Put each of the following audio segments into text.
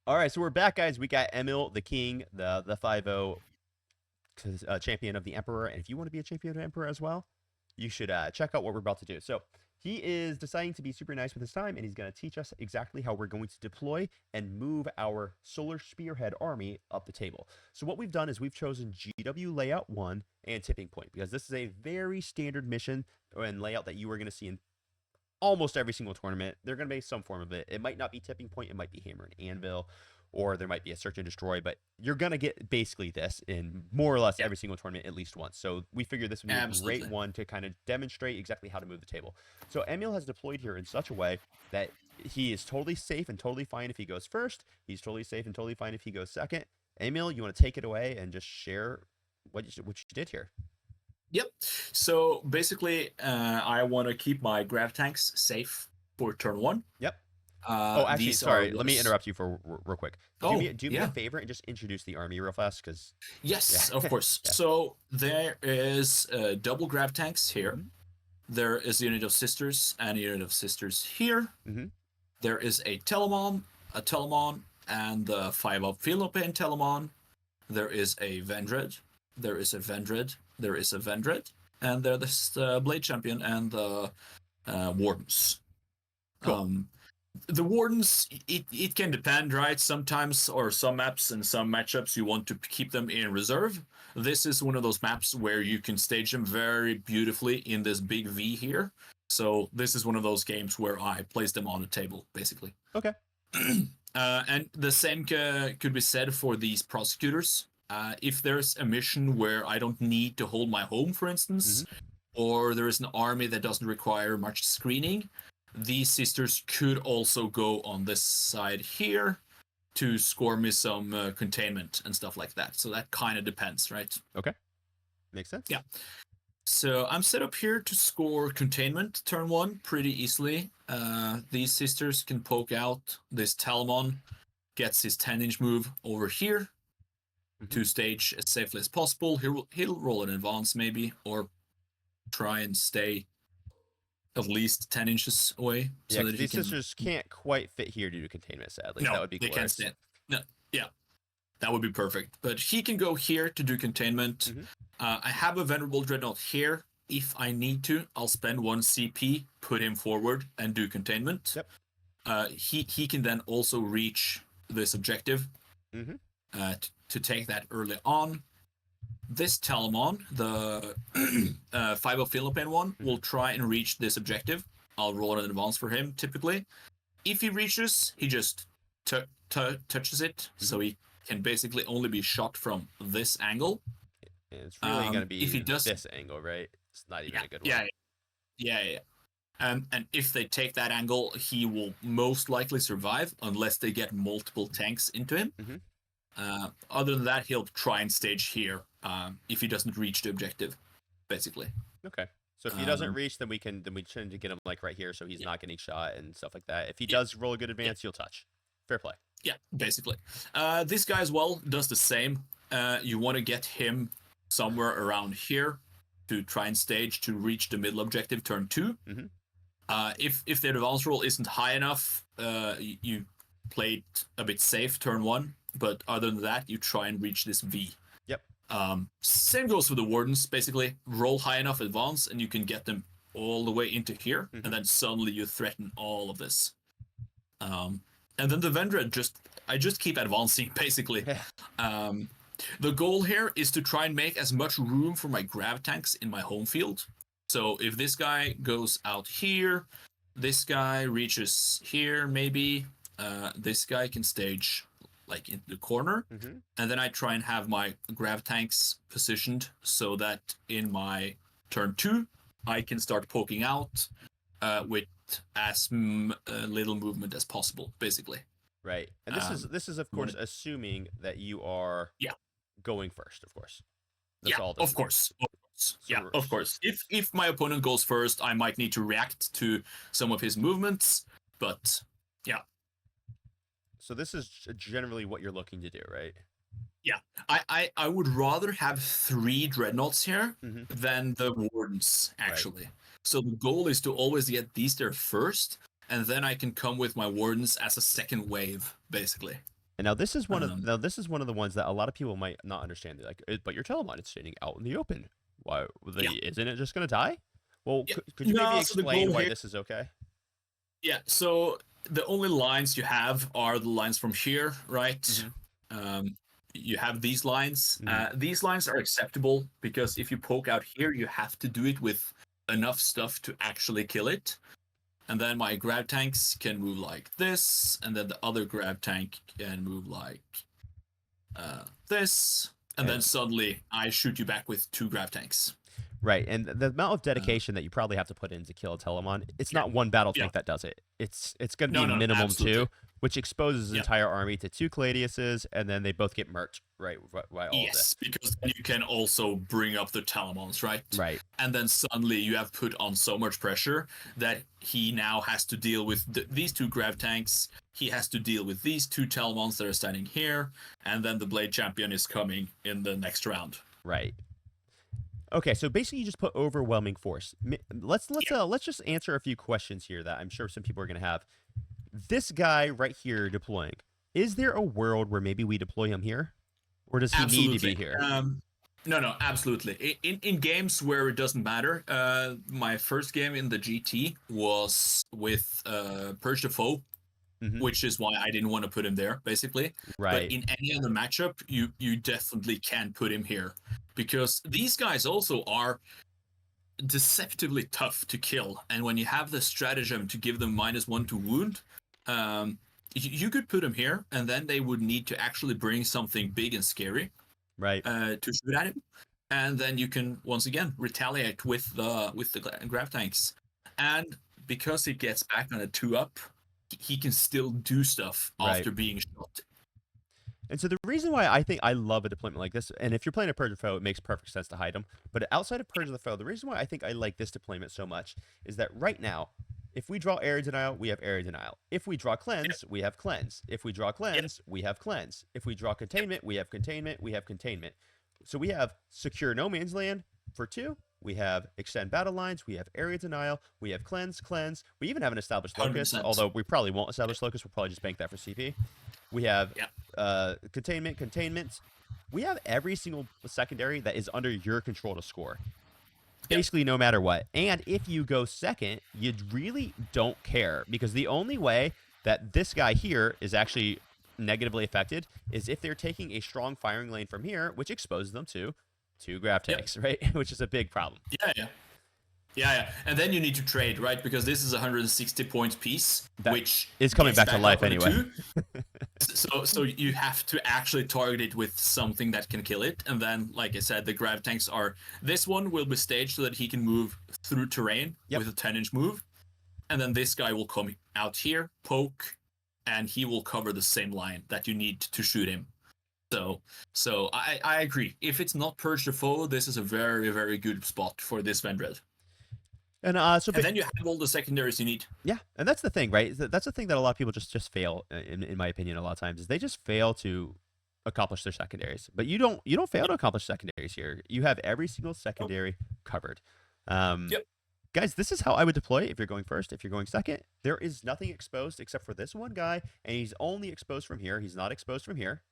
All right, so we're back, guys. We got Emil, the king, the 5-0 champion of the Emperor. And if you want to be a champion of the Emperor as well, you should check out what we're about to do. So he is deciding to be super nice with his time, and he's going to teach us exactly how we're going to deploy and move our Solar Spearhead army up the table. So what we've done is we've chosen GW Layout 1 and Tipping Point, because this is a very standard mission and layout that you are going to see in almost every single tournament. They're going to be some form of it. It might not be Tipping Point, it might be Hammer and Anvil, or there might be a Search and Destroy, but you're going to get basically this in more or less every single tournament at least once. So we figured this would be a great one to kind of demonstrate exactly how to move the table. So Emil has deployed here in such a way that he is totally safe and totally fine if he goes first. He's totally safe and totally fine if he goes second. Emil, you want to take it away and just share what you did here? Yep. So basically, I want to keep my grav tanks safe for turn 1. Yep. Actually, sorry. Let me interrupt you for real quick. Do me a favor and just introduce the army real fast, because yes, of course. Yeah. So there is double grav tanks here. Mm-hmm. There is a unit of sisters and a unit of sisters here. Mm-hmm. There is a Telemon, and the 5-up Philopane Telemon. There is a Vendred. There is a Vendred. There is a Vendred. And there's the Blade Champion and the Wardens. Cool. The Wardens, it can depend, right? Sometimes, or some maps and some matchups, you want to keep them in reserve. This is one of those maps where you can stage them very beautifully in this big V here. So this is one of those games where I place them on the table, basically. Okay. And the same could be said for these prosecutors. If there's a mission where I don't need to hold my home, for instance, or there is an army that doesn't require much screening, these sisters could also go on this side here to score me some containment and stuff like that. So that kind of depends, right? Okay. Makes sense. Yeah. So I'm set up here to score containment turn 1 pretty easily. These sisters can poke out. This Telemon gets his 10-inch move over here to stage as safely as possible. He'll roll an advance maybe, or try and stay at least 10 inches away. Yeah, so that these sisters can't quite fit here due to containment, sadly. No, that would be they can't stand. No, yeah, that would be perfect. But he can go here to do containment. I have a Venerable Dreadnought here. If I need to, I'll spend 1 CP, put him forward, and do containment. Yep. He can then also reach this objective to take that early on. This Telemon, the 5-up Philopane one, will try and reach this objective. I'll roll an advance for him, typically. If he reaches, he just touches it, so he can basically only be shot from this angle. It's really going to be if he does this angle, right? It's not even a good one. Yeah. And if they take that angle, he will most likely survive, unless they get multiple tanks into him. Other than that, he'll try and stage here if he doesn't reach the objective, basically. Okay. So if he doesn't reach, then we tend to get him like right here, so he's not getting shot and stuff like that. If he does roll a good advance, you'll touch. Fair play. Yeah, basically. This guy as well does the same. You want to get him somewhere around here to try and stage to reach the middle objective turn 2. If their advance roll isn't high enough, you play it a bit safe turn 1. But other than that, you try and reach this V. Yep. Same goes for the Wardens, basically. Roll high enough advance, and you can get them all the way into here, and then suddenly you threaten all of this. And then the Vendred, I just keep advancing, basically. The goal here is to try and make as much room for my grav tanks in my home field. So if this guy goes out here, this guy reaches here, maybe. This guy can stage like in the corner, and then I try and have my grav tanks positioned so that in my turn 2 I can start poking out with as little movement as possible, basically. Right, and this is of course assuming that you are going first, of course. That's all. Of course. Yeah, of course. If my opponent goes first, I might need to react to some of his movements, but yeah. So this is generally what you're looking to do, right? Yeah, I would rather have 3 dreadnoughts here than the Wardens, actually. Right. So the goal is to always get these there first, and then I can come with my Wardens as a second wave, basically. And now this is Um, this is one of the ones that a lot of people might not understand. They're like, but your Telemon is standing out in the open. Why? yeah, Isn't it just gonna die? Well, yeah. could you maybe No, so the explain goal why here, this is okay? yeah. So the only lines you have are the lines from here, right? Mm-hmm. Um, you have these lines. Mm-hmm. These lines are acceptable because if you poke out here, you have to do it with enough stuff to actually kill it. And then my grab tanks can move like this, and then the other grab tank can move like this, and then And suddenly I shoot you back with two grab tanks. right, and the amount of Uh, dedication that you probably have to put in to kill a Telemon, it's yeah, not one battle yeah. tank that does it. It's going to No, be no, minimum absolutely. two, which exposes his Yeah. entire army to two Caladiuses, and then they both get murked, right, by all of this. Yes, because then you can also bring up the Talamons, right? Right, And then suddenly you have put on so much pressure that he now has to deal with these two grab tanks. He has to deal with these two Talamons that are standing here, and then the Blade Champion is coming in the next round. right. Okay, so basically you just put overwhelming force. Yeah, Let's just answer a few questions here that I'm sure some people are going to have. This guy right here deploying. Is there a world where maybe we deploy him here? Or does he need to be absolutely. here? No, absolutely. In games where it doesn't matter, my first game in the GT was with Purge the Foe, Mm-hmm. which is why I didn't want to put him there, basically. But Right, in any other matchup, you definitely can put him here because these guys also are deceptively tough to kill. And when you have the stratagem to give them -1 to wound, you could put them here, and then they would need to actually bring something big and scary right. to shoot at him, and then you can once again retaliate with the grab tanks. And because he gets back on a 2-up, he can still do stuff Right. after being shot. And so the reason why I think I love a deployment like this, and if you're playing a Purge of the Foe, it makes perfect sense to hide them. But outside of Purge of the Foe, the reason why I think I like this deployment so much is that right now, if we draw Area Denial, we have Area Denial. If we draw Yep, Cleanse, we have Cleanse. If we draw yep, Cleanse, we have Cleanse. If we draw yep, Containment, we have Containment, we have Containment. So we have Secure No Man's Land for 2. We have Extend Battle Lines. We have Area Denial. We have Cleanse. We even have an Established Locust, 100%. although we probably won't establish Locust. We'll probably just bank that for CP. We have Yep, containment. We have every single secondary that is under your control to score. yep, Basically, no matter what. And if you go second, you really don't care because the only way that this guy here is actually negatively affected is if they're taking a strong firing lane from here, which exposes them to two grab yep. tanks, right? Which is a big problem. Yeah, yeah. Yeah, yeah. And then you need to trade, right? Because this is a 160 point piece, That which is coming gets back to back life up on a anyway. 2. So you have to actually target it with something that can kill it. And then, like I said, the grab tanks are... This one will be staged so that he can move through terrain Yep. with a 10-inch move. And then this guy will come out here, poke, and he will cover the same line that you need to shoot him. So I agree. If it's not Purge the Foe, this is a very, very good spot for this Vendred. And And then you have all the secondaries you need. yeah, and that's the thing, right? That's the thing that a lot of people just fail, in my opinion, a lot of times is they just fail to accomplish their secondaries. But you don't fail to accomplish secondaries here. You have every single secondary covered. Um, Yep. Guys, this is how I would deploy if you're going first. If you're going second, there is nothing exposed except for this one guy, and he's only exposed from here. He's not exposed from here.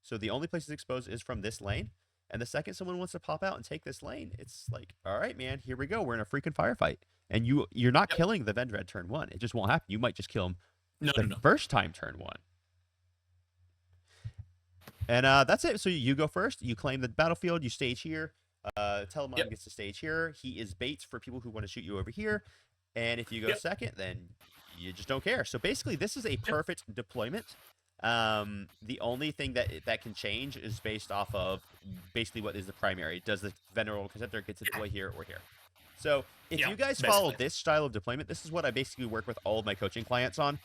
So the only place he's exposed is from this lane. And the second someone wants to pop out and take this lane, it's like, all right, man, here we go. We're in a freaking firefight. And you're not Yep. killing the Vendred turn 1. It just won't happen. You might just kill him No, the no, no. first time turn 1. And that's it. So you go first. You claim the battlefield. You stage here. Telemon Yep. gets to stage here. He is baits for people who want to shoot you over here. And if you go Yep. second, then you just don't care. So basically, this is a perfect deployment. The only thing that can change is based off of basically what is the primary. Does the Venerable Conceptor get to deploy here or here? So if Yeah, you guys follow basically. this style of deployment, this is what I basically work with all of my coaching clients on.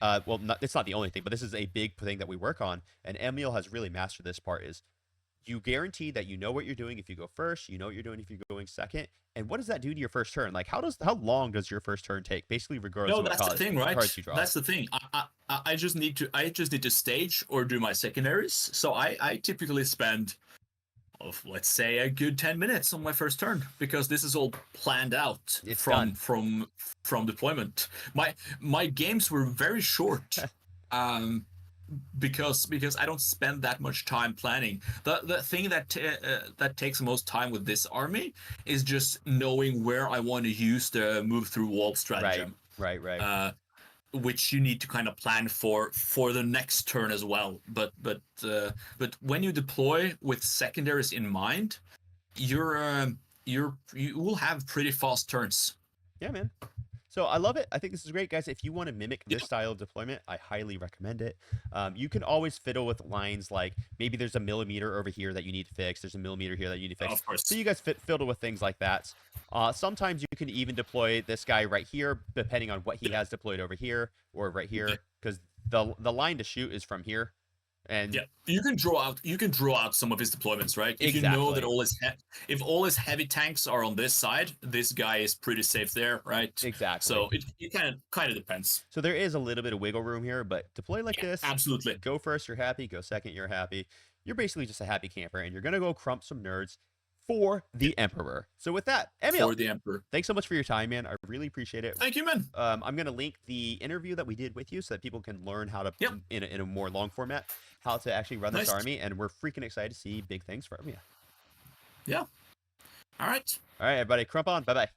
Well, it's not the only thing, but this is a big thing that we work on. And Emil has really mastered this part is you guarantee that you know what you're doing if you go first, you know what you're doing if you're going second. And what does that do to your first turn? Like how long does your first turn take? Basically, regardless No, of what that's the thing, right? cards you draw. That's the thing. I just need to stage or do my secondaries. So I typically spend, let's say, a good 10 minutes on my first turn because this is all planned out It's from done. from deployment. My games were very short. because I don't spend that much time planning. The thing that takes the most time with this army is just knowing where I want to use the move through wall Right, stratagem, right. uh, which you need to kind of plan for the next turn as well. But when you deploy with secondaries in mind, you will have pretty fast turns. Yeah, man. So I love it. I think this is great, guys. If you want to mimic this Yeah, style of deployment, I highly recommend it. You can always fiddle with lines like maybe there's a millimeter over here that you need to fix. There's a millimeter here that you need to fix. of So course. you guys fiddle with things like that. Sometimes you can even deploy this guy right here, depending on what he has deployed over here or right Yeah. here, because the line to shoot is from here. And Yeah, you can draw out some of his deployments, right? If you know that exactly, if all his heavy tanks are on this side, this guy is pretty safe there, right? exactly. So it kind of depends. So there is a little bit of wiggle room here, but deploy like Yeah, this, absolutely. go first, you're happy. Go second, you're happy. You're basically just a happy camper, and you're gonna go crump some nerds for Yeah, the Emperor. So with that, Emil, for the Emperor. thanks so much for your time, man. I really appreciate it. Thank you, man. I'm gonna link the interview that we did with you so that people can learn how to, Yep, in a more long format, how to actually run this nice. army. And we're freaking excited to see big things from you. Yeah. All right. All right, everybody, crump on. Bye bye.